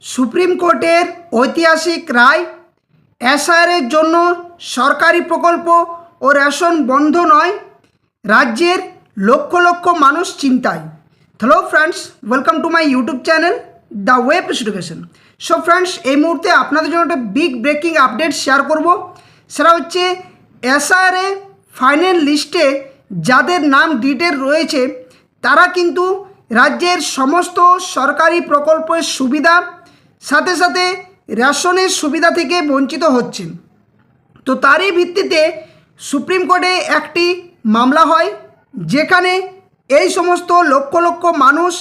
Supreme কোর্টের ঐতিহাসিক রায় এসআইআরের জন্য সরকারি প্রকল্প ও রেশন বন্ধ নয়, রাজ্যের লক্ষ লক্ষ মানুষ চিন্তায়। Hello friends, welcome to my YouTube channel the web education. So friends, এই মুহূর্তে আপনাদের জন্য একটা বিগ ব্রেকিং আপডেট শেয়ার করব। সেটা হচ্ছে এসআইআরে ফাইনাল লিস্টে যাদের নাম ডিটেল রয়েছে তারা কিন্তু রাজ্যের সমস্ত সরকারি প্রকল্পের সুবিধা সাথে সাথে রেশনের সুবিধা থেকে বঞ্চিত হচ্ছেন। তো তারই ভিত্তিতে সুপ্রিম কোর্টে একটি মামলা হয়, যেখানে এই সমস্ত লক্ষ লক্ষ মানুষ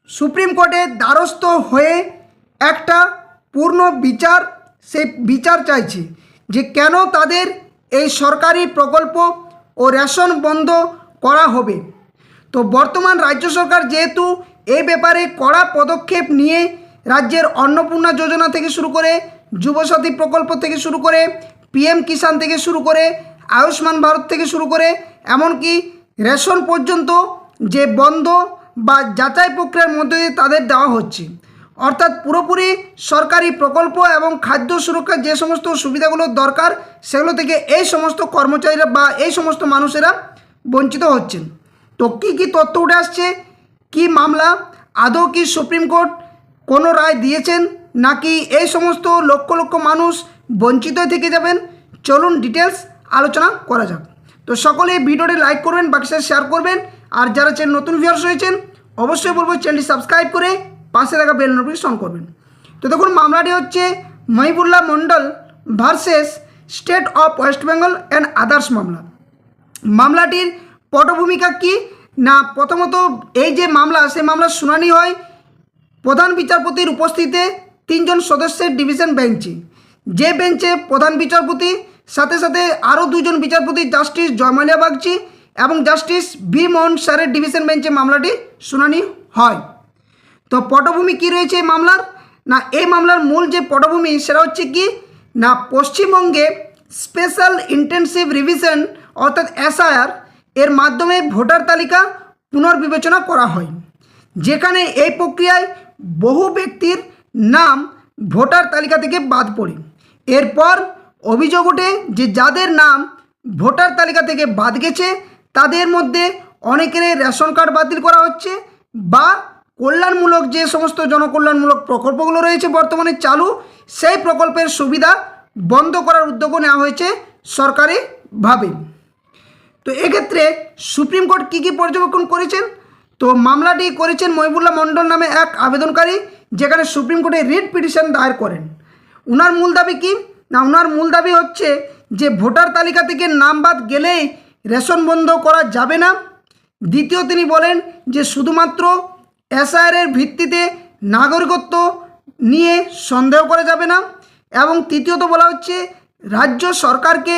সুপ্রিম কোর্টের দ্বারস্থ হয়ে একটা পূর্ণ বিচার, সেই বিচার চাইছে যে কেন তাদের এই সরকারি প্রকল্প ও রেশন বন্ধ করা হবে। তো বর্তমান রাজ্য সরকার যেহেতু এই ব্যাপারে কড়া পদক্ষেপ নিয়ে রাজ্যের অন্নপূর্ণা যোজনা থেকে শুরু করে যুবসাথী প্রকল্প থেকে শুরু করে পিএম কিষাণ থেকে শুরু করে আয়ুষ্মান ভারত থেকে শুরু করে এমনকি রেশন পর্যন্ত যে বন্ধ বা যাচাই প্রক্রিয়ার মধ্যে দিয়ে তাদের দেওয়া হচ্ছে, অর্থাৎ পুরোপুরি সরকারি প্রকল্প এবং খাদ্য সুরক্ষার যে সমস্ত সুবিধাগুলো দরকার সেগুলো থেকে এই সমস্ত কর্মচারীরা বা এই সমস্ত মানুষেরা বঞ্চিত হচ্ছেন। তো কী তথ্য উঠে আসছে, কি মামলা, আদৌ কি সুপ্রিম কোর্ট কোনো রায় দিয়েছেন নাকি এই সমস্ত লক্ষ লক্ষ মানুষ বঞ্চিত থেকে যাবেন, চলুন ডিটেলস আলোচনা করা যাক। তো সকলে ভিডিওটি লাইক করবেন, বাকি সাথে শেয়ার করবেন, আর যারা চ্যানেল নতুন ভিউয়ার্স হয়েছেন অবশ্যই বলবো চ্যানেলটি সাবস্ক্রাইব করে পাশে থাকা বেল নোটিফিকেশন করবেন। তো দেখুন, মামলাটি হচ্ছে Mohibullah Mondal versus state of West Bengal and others মামলা। মামলাটির পটভূমিকা কি না, প্রথমত এই যে মামলা, সেই মামলার শুনানি হয় প্রধান বিচারপতির উপস্থিতিতে 3 জন সদস্যের ডিভিশন বেঞ্চে। যে বেঞ্চে প্রধান বিচারপতি সাথে সাথে আরও 2 জন বিচারপতি, জাস্টিস জয়মালিয়া বাগচি এবং জাস্টিস ভি মোহন স্যারের ডিভিশন বেঞ্চে মামলাটি শুনানি হয়। তো পটভূমি কি রয়েছে এই মামলার, না এই মামলার মূল যে পটভূমি সেটা হচ্ছে কি না, পশ্চিমবঙ্গে স্পেশাল ইন্টেনসিভ রিভিশন অর্থাৎ এসআইআর এর মাধ্যমে ভোটার তালিকা পুনর্বিবেচনা করা হয়, যেখানে এই প্রক্রিয়ায় বহু ব্যক্তির নাম ভোটার তালিকা থেকে বাদ পড়ে। এরপর অভিযোগ ওঠে যে যাদের নাম ভোটার তালিকা থেকে বাদ গেছে তাদের মধ্যে অনেকের রেশন কার্ড বাতিল করা হচ্ছে বা কল্যাণমূলক যে সমস্ত জনকল্যাণমূলক প্রকল্পগুলো রয়েছে বর্তমানে চালু, সেই প্রকল্পের সুবিধা বন্ধ করার উদ্যোগও নেওয়া হয়েছে সরকারিভাবে। তো এক্ষেত্রে সুপ্রিম কোর্ট কী পর্যবেক্ষণ করেছেন, তো মামলাটি করেছেন মহিবুল্লাহ মণ্ডল নামে এক আবেদনকারী, যেখানে সুপ্রিম কোর্টে রিট পিটিশন দায়ের করেন। ওনার মূল দাবি কি না, ওনার মূল দাবি হচ্ছে যে ভোটার তালিকা থেকে নাম বাদ গেলেই রেশন বন্ধ করা যাবে না। দ্বিতীয়, তিনি বলেন যে শুধুমাত্র এসআইআরের ভিত্তিতে নাগরিকত্ব নিয়ে সন্দেহ করা যাবে না। এবং তৃতীয়ত বলা হচ্ছে রাজ্য সরকারকে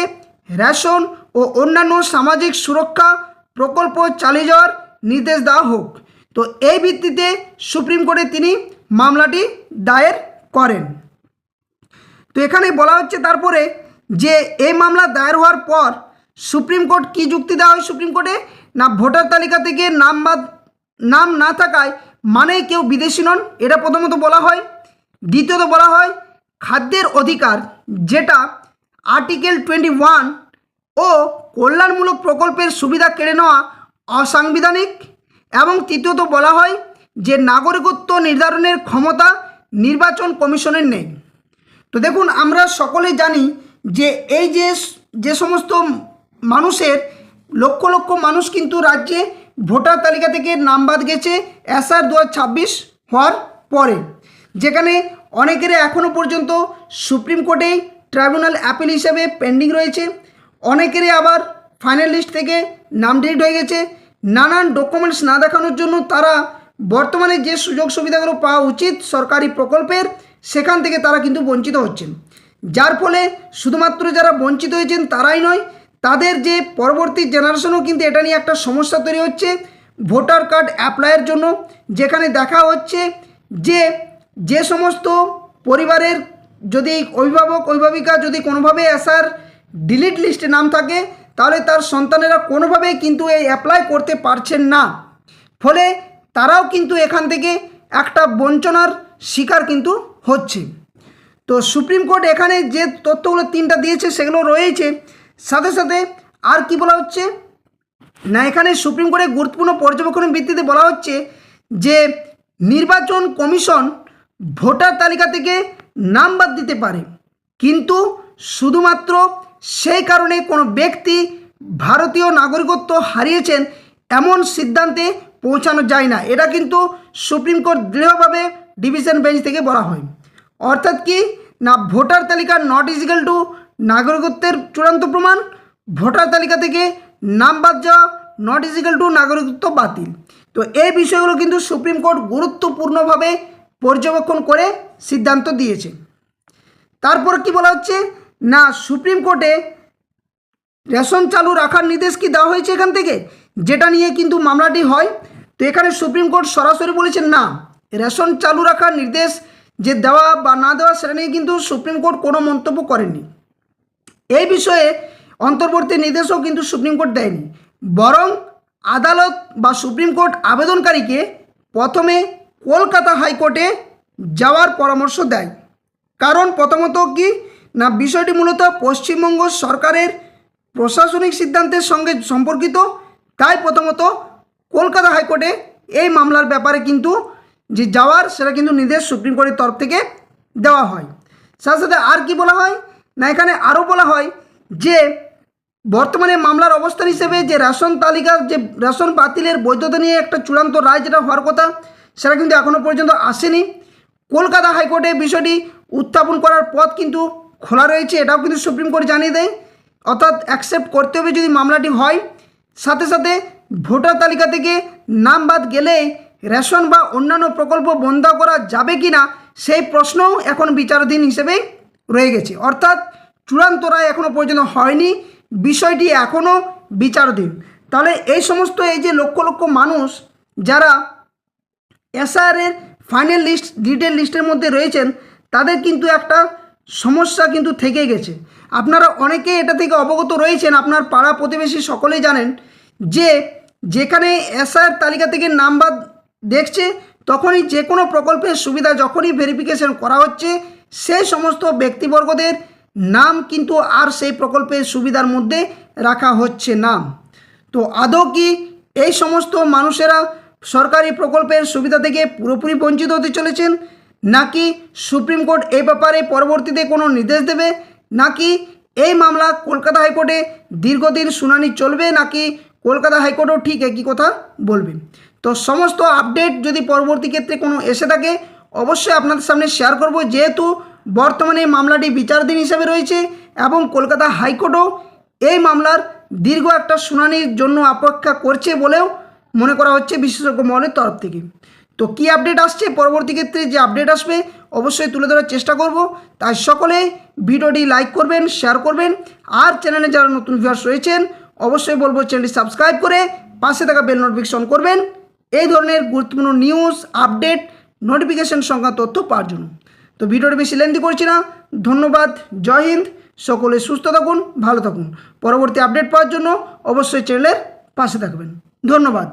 রেশন ও অন্যান্য সামাজিক সুরক্ষা প্রকল্প চালিয়ে যাওয়ার নির্দেশ দেওয়া হোক। তো এই ভিত্তিতে সুপ্রিম কোর্টে তিনি মামলাটি দায়ের করেন। তো এখানে বলা হচ্ছে তারপরে যে এই মামলা দায়ের হওয়ার পর সুপ্রিম কোর্ট কি যুক্তি দেওয়া হয় সুপ্রিম কোর্টে, না ভোটার তালিকা থেকে নাম না থাকায় মানেই কেউ বিদেশি নন, এটা প্রথমত বলা হয়। দ্বিতীয়ত বলা হয় খাদ্যের অধিকার, যেটা আর্টিকেল 21 ও কল্যাণমূলক প্রকল্পের সুবিধা কেড়ে নেওয়া অসাংবিধানিক। এবং তৃতীয়ত বলা হয় যে নাগরিকত্ব নির্ধারণের ক্ষমতা নির্বাচন কমিশনের নেই। তো দেখুন, আমরা সকলেই জানি যে এই যে সমস্ত মানুষের লক্ষ লক্ষ মানুষ কিন্তু রাজ্যে ভোটার তালিকা থেকে নাম বাদ গেছে এসআর 2026 হওয়ার পরে, যেখানে অনেকের এখনও পর্যন্ত সুপ্রিম কোর্টেই ট্রাইব্যুনাল অ্যাপিল হিসেবে পেন্ডিং রয়েছে, অনেকেরই আবার ফাইনাল লিস্ট থেকে নাম ডিলিট হয়ে গেছে। নানান ডকুমেন্টস না দেখানোর জন্য তারা বর্তমানে যে সুযোগ সুবিধাগুলো পাওয়া উচিত সরকারি প্রকল্পের, সেখান থেকে তারা কিন্তু বঞ্চিত হচ্ছেন। যার ফলে শুধুমাত্র যারা বঞ্চিত হয়েছেন তারাই নয়, তাদের যে পরবর্তী জেনারেশনও কিন্তু এটা নিয়ে একটা সমস্যা তৈরি হচ্ছে ভোটার কার্ড অ্যাপ্লাইয়ের জন্য, যেখানে দেখা হচ্ছে যে সমস্ত পরিবারের যদি অভিভাবিকা যদি কোনোভাবে এসআর ডিলিট লিস্টে নাম থাকে তাহলে তার সন্তানেরা কোনোভাবেই কিন্তু এই অ্যাপ্লাই করতে পারছেন না। ফলে তারাও কিন্তু এখান থেকে একটা বঞ্চনার শিকার কিন্তু হচ্ছে। তো সুপ্রিম কোর্ট এখানে যে তথ্যগুলো 3টা দিয়েছে সেগুলো রয়েছে, সাথে সাথে আর কি বলা হচ্ছে না, এখানে সুপ্রিম কোর্টের গুরুত্বপূর্ণ পর্যবেক্ষণের ভিত্তিতে বলা হচ্ছে যে নির্বাচন কমিশন ভোটার তালিকা থেকে নাম বাদ দিতে পারে, কিন্তু শুধুমাত্র সেই কারণে কোনো ব্যক্তি ভারতীয় নাগরিকত্ব হারিয়েছেন এমন সিদ্ধান্তে পৌঁছানো যায় না। এটা কিন্তু সুপ্রিম কোর্ট দৃঢ়ভাবে ডিভিশন বেঞ্চ থেকে বলা হয়। অর্থাৎ কি না, ভোটার তালিকা নট ইজিক্যাল টু নাগরিকত্বের চূড়ান্ত প্রমাণ, ভোটার তালিকা থেকে নাম বাদ যাওয়া নট ইজিক্যাল টু নাগরিকত্ব বাতিল। তো এই বিষয়গুলো কিন্তু সুপ্রিম কোর্ট গুরুত্বপূর্ণভাবে পর্যবেক্ষণ করে সিদ্ধান্ত দিয়েছে। তারপর কি বলা হচ্ছে না, সুপ্রিম কোর্টে রেশন চালু রাখার নির্দেশ কি দেওয়া হয়েছে এখান থেকে, যেটা নিয়ে কিন্তু মামলাটি হয়। তো এখানে সুপ্রিম কোর্ট সরাসরি বলেছেন না, রেশন চালু রাখার নির্দেশ যে দেওয়া বা না দেওয়া সেটা নিয়ে কিন্তু সুপ্রিম কোর্ট কোনো মন্তব্য করেননি। এই বিষয়ে অন্তর্বর্তী নির্দেশও কিন্তু সুপ্রিম কোর্ট দেয়নি, বরং আদালত বা সুপ্রিম কোর্ট আবেদনকারীকে প্রথমে কলকাতা হাইকোর্টে যাওয়ার পরামর্শ দেয়। কারণ প্রথমত কি না, বিষয়টি মূলত পশ্চিমবঙ্গ সরকারের প্রশাসনিক সিদ্ধান্তের সঙ্গে সম্পর্কিত, তাই প্রথমত কলকাতা হাইকোর্টে এই মামলার ব্যাপারে কিন্তু যে যাওয়ার সেটা কিন্তু নির্দেশ সুপ্রিম কোর্টের তরফ থেকে দেওয়া হয়। সাথে সাথে আর কি বলা হয় না, এখানে আরও বলা হয় যে বর্তমানে মামলার অবস্থান হিসেবে যে রেশন তালিকার যে রেশন বাতিলের বৈধতা নিয়ে একটা চূড়ান্ত রায় যেটা হওয়ার কথা সেটা কিন্তু এখনও পর্যন্ত আসেনি। কলকাতা হাইকোর্টে বিষয়টি উত্থাপন করার পথ কিন্তু খোলা রয়েছে, এটাও কিন্তু সুপ্রিম কোর্ট জানিয়ে দেয়। অর্থাৎ অ্যাকসেপ্ট করতে হবে যদি মামলাটি হয়। সাথে সাথে ভোটার তালিকা থেকে নাম বাদ গেলে রেশন বা অন্যান্য প্রকল্প বন্ধ করা যাবে কি না সেই প্রশ্নও এখন বিচারাধীন হিসেবে রয়ে গেছে। অর্থাৎ চূড়ান্ত রায় এখনও পর্যন্ত হয়নি, বিষয়টি এখনও বিচারাধীন। তাহলে এই সমস্ত এই যে লক্ষ লক্ষ মানুষ যারা এসআরের ফাইনাল লিস্ট ডিটেল লিস্টের মধ্যে রয়েছেন তাদের কিন্তু একটা সমস্যা কিন্তু থেকে গেছে। আপনারা অনেকেই এটা থেকে অবগত রয়েছেন, আপনার পাড়া প্রতিবেশী সকলেই জানেন যে যেখানে এসআর তালিকা থেকে নাম বাদ দেখছে তখনই যে কোনো প্রকল্পের সুবিধা যখনই ভেরিফিকেশন করা হচ্ছে সেই সমস্ত ব্যক্তিবর্গদের নাম কিন্তু আর সেই প্রকল্পের সুবিধার মধ্যে রাখা হচ্ছে না। তো আদৌ কি এই সমস্ত মানুষেরা সরকারি প্রকল্পের সুবিধা থেকে পুরোপুরি বঞ্চিত হতে চলেছেন, নাকি সুপ্রিম কোর্ট এই ব্যাপারে পরবর্তীতে কোনো নির্দেশ দেবে, নাকি এই মামলা কলকাতা হাইকোর্টে দীর্ঘদিন শুনানি চলবে, নাকি কলকাতা হাইকোর্টও ঠিক একই কথা বলবে? তো সমস্ত আপডেট যদি পরবর্তী ক্ষেত্রে কোনো এসে থাকে অবশ্যই আপনাদের সামনে শেয়ার করব। যেহেতু বর্তমানে মামলাটি বিচারাধীন হিসেবে রয়েছে এবং কলকাতা হাইকোর্টও এই মামলার দীর্ঘ একটা শুনানির জন্য অপেক্ষা করছে বলেও মনে করা হচ্ছে বিশেষজ্ঞ মহলের তরফ থেকে। তো কী আপডেট আসছে পরবর্তী ক্ষেত্রে যে আপডেট আসবে অবশ্যই তুলে ধরার চেষ্টা করব। তাই সকলে ভিডিওটি লাইক করবেন, শেয়ার করবেন, আর চ্যানেলে যারা নতুন ভিউয়ার্স রয়েছেন অবশ্যই বলবো চ্যানেলটি সাবস্ক্রাইব করে পাশে থাকা বেল নোটিফিকেশন করবেন এই ধরনের গুরুত্বপূর্ণ নিউজ আপডেট নোটিফিকেশন সংক্রান্ত তথ্য পাওয়ার জন্য। তো ভিডিওটি বেশি লেন্থি করছি না, ধন্যবাদ, জয় হিন্দ, সকলে সুস্থ থাকুন, ভালো থাকুন। পরবর্তী আপডেট পাওয়ার জন্য অবশ্যই চ্যানেলের পাশে থাকবেন। ধন্যবাদ।